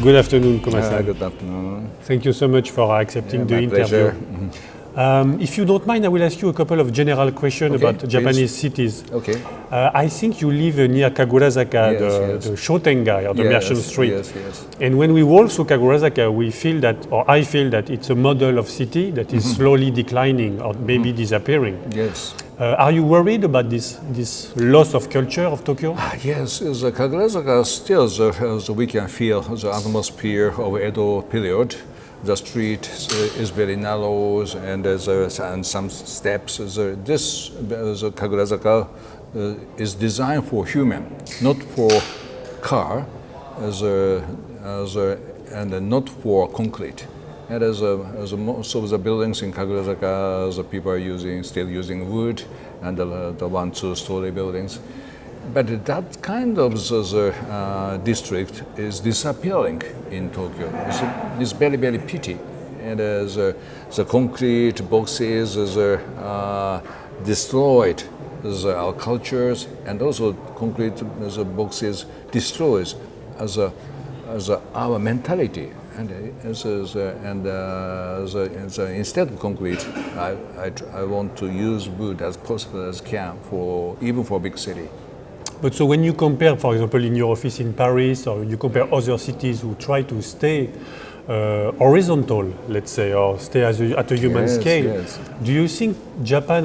Good afternoon, Kuma-san. Good afternoon. Thank you so much for accepting the interview. If you don't mind, I will ask you a couple of general questions about Japanese cities. Okay. I think you live near Kagurazaka, the Shotengai, or the Merchant Street. Yes. And when we walk through Kagurazaka, we feel that, or I feel that it's a model of city that is slowly declining or maybe disappearing. Yes. Are you worried about this loss of culture of Tokyo? Yes, Kagurazaka still, we can feel the atmosphere of Edo period. The street is very narrow and and some steps. This Kagurazaka is designed for human, not for car, and not for concrete. And most of the buildings in Kagurazaka, the people are still using wood, and the 1-2-story buildings. But that kind of district is disappearing in Tokyo. It's very, very pity. And the concrete boxes destroyed our cultures, and also concrete boxes destroys our mentality. And instead of concrete, I want to use wood as possible as can even for big city. But so when you compare, for example, in your office in Paris, or you compare other cities who try to stay horizontal, let's say, or stay at a human scale, do you think Japan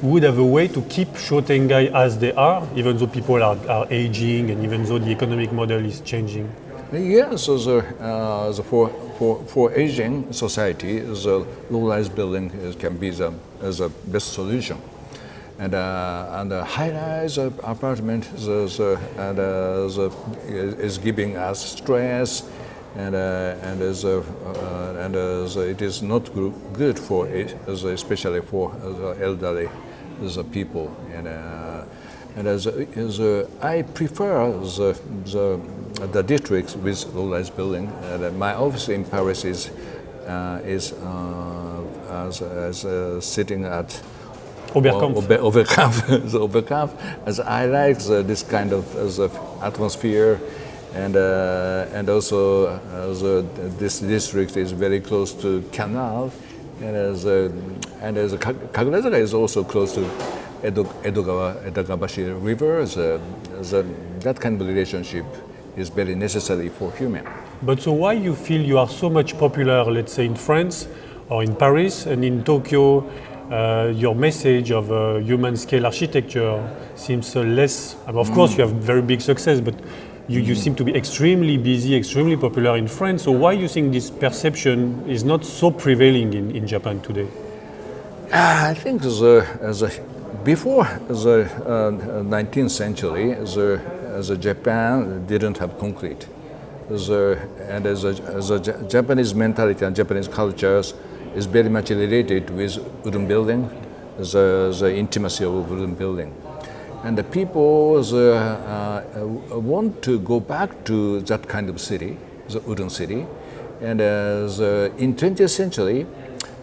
would have a way to keep Shotengai as they are, even though people are aging and even though the economic model is changing? Yes, for aging society, the low-rise building can be the best solution. And high-rise apartment is giving us stress, and it is not good for it, especially for elderly people. And I prefer the districts with low-rise building. My office in Paris is sitting at Oberkampf. As I like this kind of atmosphere, and also this district is very close to canal, and Kagurazaka is also close to Edogabashi River. That kind of relationship is very necessary for human. But so why you feel you are so much popular, let's say in France or in Paris, and in Tokyo? Your message of human scale architecture seems less. Of course, you have very big success, but you seem to be extremely busy, extremely popular in France. So why do you think this perception is not so prevailing in Japan today? I think before the 19th century, Japan didn't have concrete. And the Japanese mentality and Japanese cultures is very much related with wooden building, the intimacy of wooden building. And the people want to go back to that kind of city, the wooden city. And in 20th century,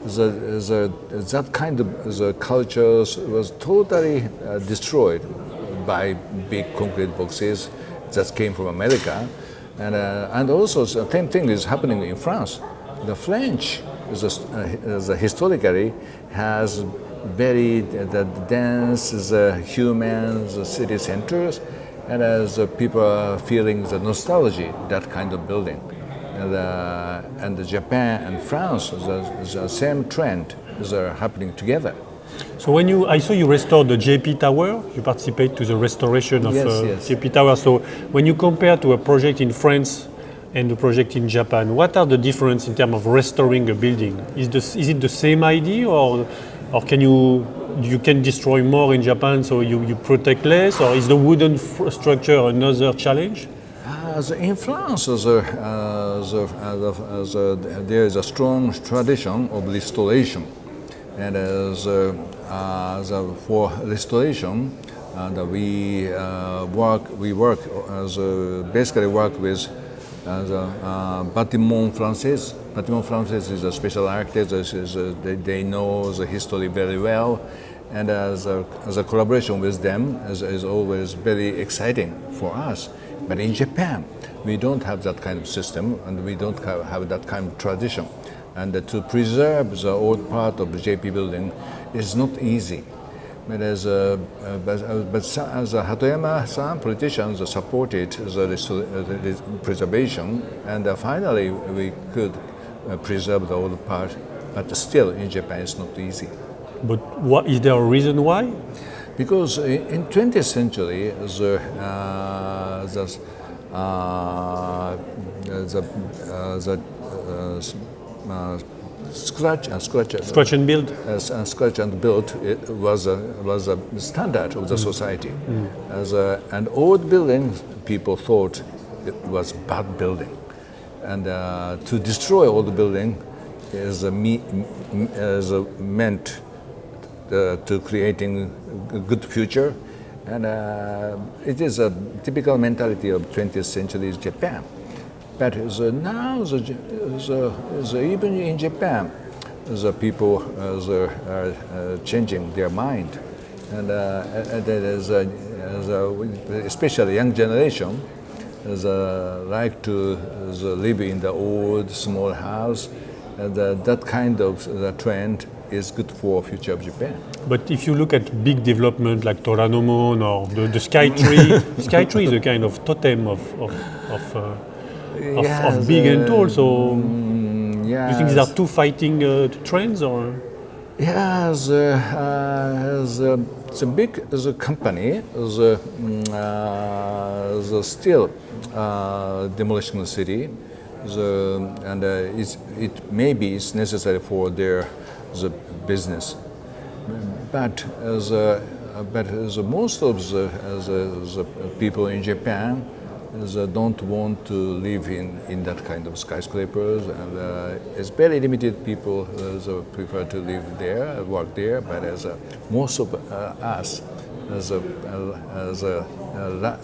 that kind of cultures was totally destroyed by big concrete boxes that came from America. And also the same thing is happening in France. The French historically has very dense human city centers, and as people are feeling the nostalgia, that kind of building. And Japan and France, the same trend is happening together. So I saw you restored the JP Tower, you participate to the restoration of JP Tower. So when you compare to a project in France and the project in Japan, what are the differences in terms of restoring a building? Is it the same idea, or can you can destroy more in Japan so you protect less, or is the wooden structure another challenge? In France, there is a strong tradition of restoration, and for restoration, we basically work with Bâtiment Français. Bâtiment Français is a special architect. They know the history very well, and as a collaboration with them is always very exciting for us, But in Japan, we don't have that kind of system, and we don't have that kind of tradition. And to preserve the old part of the JP building is not easy. But as Hatoyama-san, politicians supported the preservation, and finally we could preserve the old part. But still, in Japan, it's not easy. But what is there a reason why? Because in 20th century, Scratch and build. Scratch and build it was a standard of the society. As an old building, people thought it was bad building, and to destroy old building is meant to creating a good future, and it is a typical mentality of 20th century Japan. But now, even in Japan, the people are changing their mind, and especially young generation like to live in the old small house, and that kind of trend is good for future of Japan. But if you look at big development like Toranomon or the Skytree, Skytree is a kind of totem of big and tall. So, do you think these are two fighting trends, or? Yes, it's a big company. Still demolishing the city, and it maybe it's necessary for their business. But most of the people in Japan don't want to live in that kind of skyscrapers, and it's very limited people prefer to live there, work there. But most of us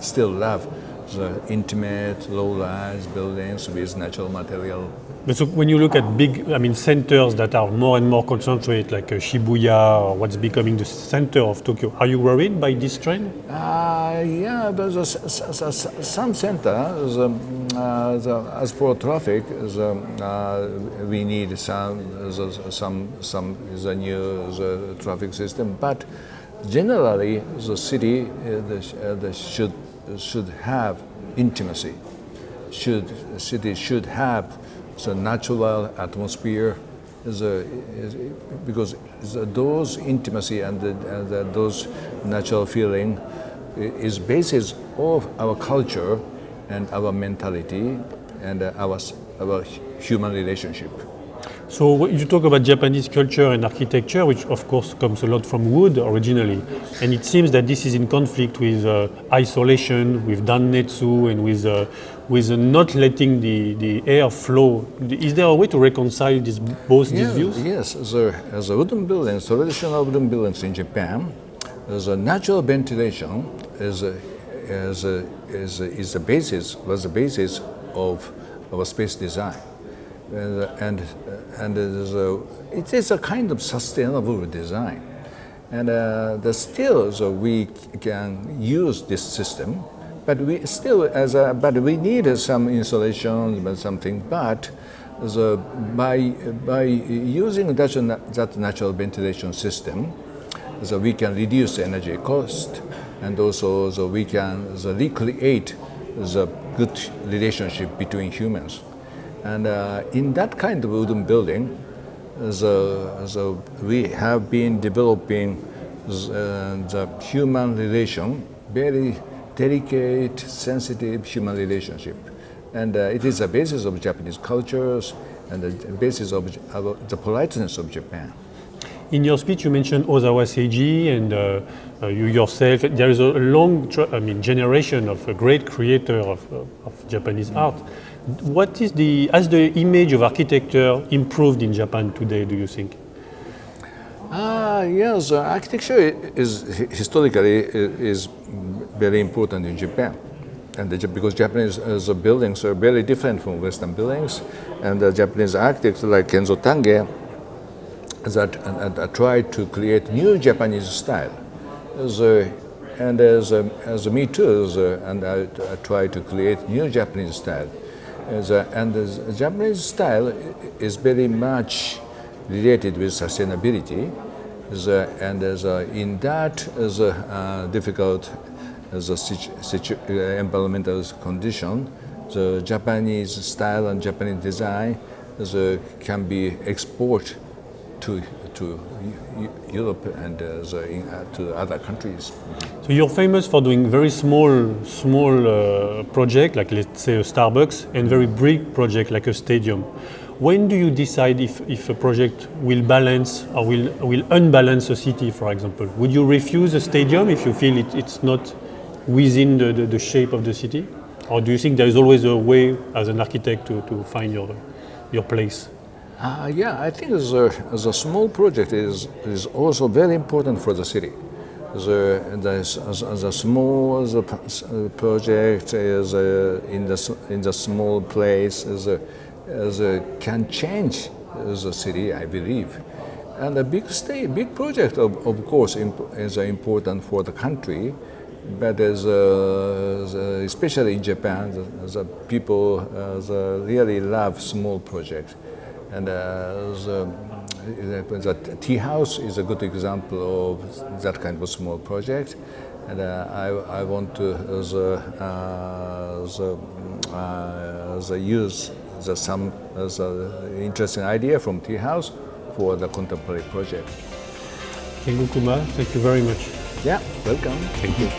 still love the intimate, low-rise buildings with natural material. But so when you look at big, centers that are more and more concentrated, like Shibuya or what's becoming the center of Tokyo, are you worried by this trend? Yeah, but some centers, as for traffic, we need some new traffic system. But generally, the city should have intimacy. City should have the natural atmosphere, because those intimacy and those natural feeling is basis of our culture and our mentality and our human relationship. So you talk about Japanese culture and architecture, which of course comes a lot from wood originally, and it seems that this is in conflict with isolation, with dannetsu, and with not letting the air flow. Is there a way to reconcile these views? Yes, as wooden buildings, traditional wooden buildings in Japan, the natural ventilation was the basis of our space design. And it is a kind of sustainable design, and still we can use this system, but we need some insulation, but something. But by using that natural ventilation system, we can reduce the energy cost, and also we can recreate the good relationship between humans. And in that kind of wooden building, we have been developing the human relation, very delicate, sensitive human relationship. And it is the basis of Japanese cultures and the basis of the politeness of Japan. In your speech, you mentioned Ozawa Seiji and you yourself. There is a long generation of a great creator of Japanese art. What is has the image of architecture improved in Japan today, do you think? Yes, architecture is historically very important in Japan, and because Japanese buildings are very different from Western buildings, and the Japanese architects like Kenzo Tange that tried to create new Japanese style. and as me too, and I try to create new Japanese style. And the Japanese style is very much related with sustainability. And in that difficult environmental condition, the Japanese style and Japanese design can be exported to Europe and to other countries. So you're famous for doing very small project, like let's say a Starbucks, and very big project like a stadium. When do you decide if a project will balance or will unbalance a city, for example? Would you refuse a stadium if you feel it's not within the shape of the city? Or do you think there is always a way as an architect to find your place? Yeah, I think the small project is also very important for the city. The small project is in the small place can change the city, I believe. And a big project, of course, is important for the country. But especially in Japan, the people really love small projects. And the tea house is a good example of that kind of small project. And I want to use some interesting idea from tea house for the contemporary project. Kengo Kuma, thank you very much. Yeah, welcome. Thank you.